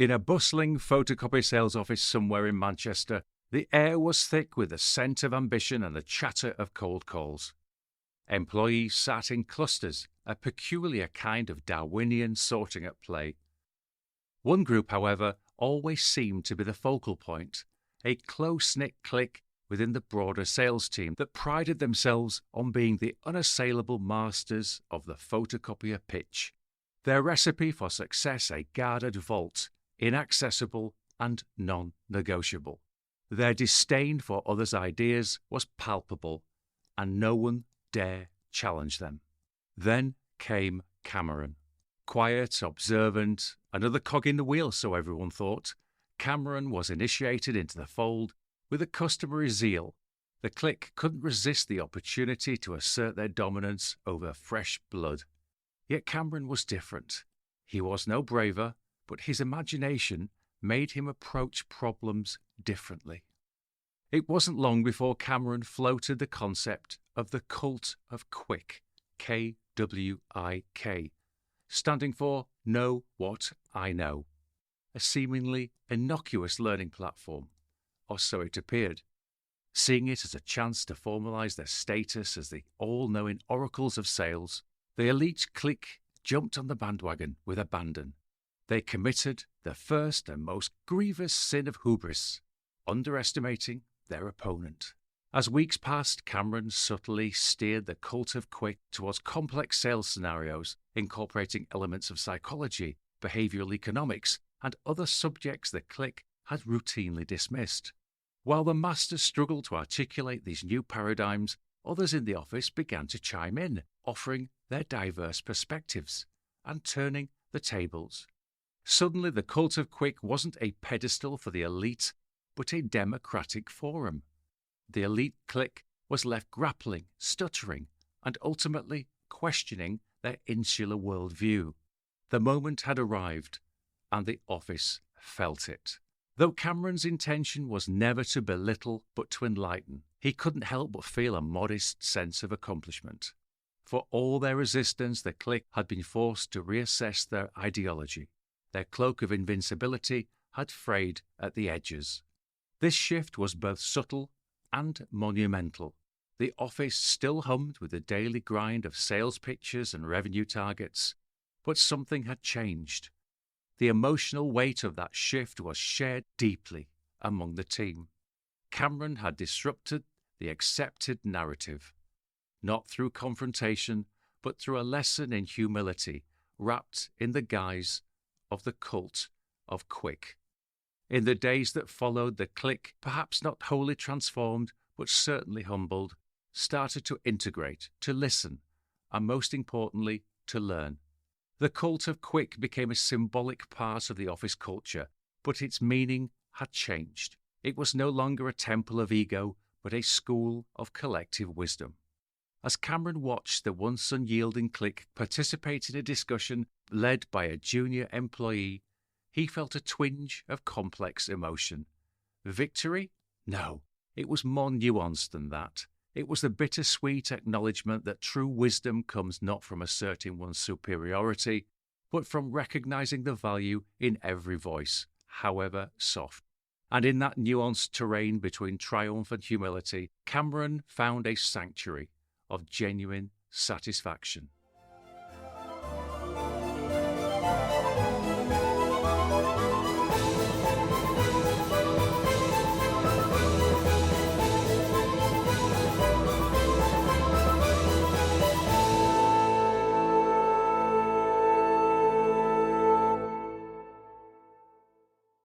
In a bustling photocopy sales office somewhere in Manchester, the air was thick with the scent of ambition and the chatter of cold calls. Employees sat in clusters, a peculiar kind of Darwinian sorting at play. One group, however, always seemed to be the focal point, a close-knit clique within the broader sales team that prided themselves on being the unassailable masters of the photocopier pitch. Their recipe for success a guarded vault, inaccessible and non-negotiable. Their disdain for others' ideas was palpable, and no one dare challenge them. Then came Cameron. Quiet, observant, another cog in the wheel, so everyone thought. Cameron was initiated into the fold with a customary zeal. The clique couldn't resist the opportunity to assert their dominance over fresh blood. Yet Cameron was different. He was no braver, but his imagination made him approach problems differently. It wasn't long before Cameron floated the concept of the Cult of KWIK, KWIK, standing for Know What I Know, a seemingly innocuous learning platform, or so it appeared. Seeing it as a chance to formalize their status as the all-knowing oracles of sales, the elite clique jumped on the bandwagon with abandon. They committed the first and most grievous sin of hubris, underestimating their opponent. As weeks passed, Cameron subtly steered the Cult of KWIK towards complex sales scenarios, incorporating elements of psychology, behavioral economics, and other subjects the clique had routinely dismissed. While the masters struggled to articulate these new paradigms, others in the office began to chime in, offering their diverse perspectives and turning the tables. Suddenly, the Cult of KWIK wasn't a pedestal for the elite, but a democratic forum. The elite clique was left grappling, stuttering, and ultimately questioning their insular worldview. The moment had arrived, and the office felt it. Though Cameron's intention was never to belittle but to enlighten, he couldn't help but feel a modest sense of accomplishment. For all their resistance, the clique had been forced to reassess their ideology. Their cloak of invincibility had frayed at the edges. This shift was both subtle and monumental. The office still hummed with the daily grind of sales pitches and revenue targets, but something had changed. The emotional weight of that shift was shared deeply among the team. Cameron had disrupted the accepted narrative, not through confrontation, but through a lesson in humility, wrapped in the guise of the Cult of KWIK. In the days that followed, the clique, perhaps not wholly transformed, but certainly humbled, started to integrate, to listen, and most importantly, to learn. The Cult of KWIK became a symbolic part of the office culture, but its meaning had changed. It was no longer a temple of ego, but a school of collective wisdom. As Cameron watched the once unyielding clique participate in a discussion led by a junior employee, he felt a twinge of complex emotion. Victory? No, it was more nuanced than that. It was the bittersweet acknowledgement that true wisdom comes not from asserting one's superiority, but from recognizing the value in every voice, however soft. And in that nuanced terrain between triumph and humility, Cameron found a sanctuary of genuine satisfaction.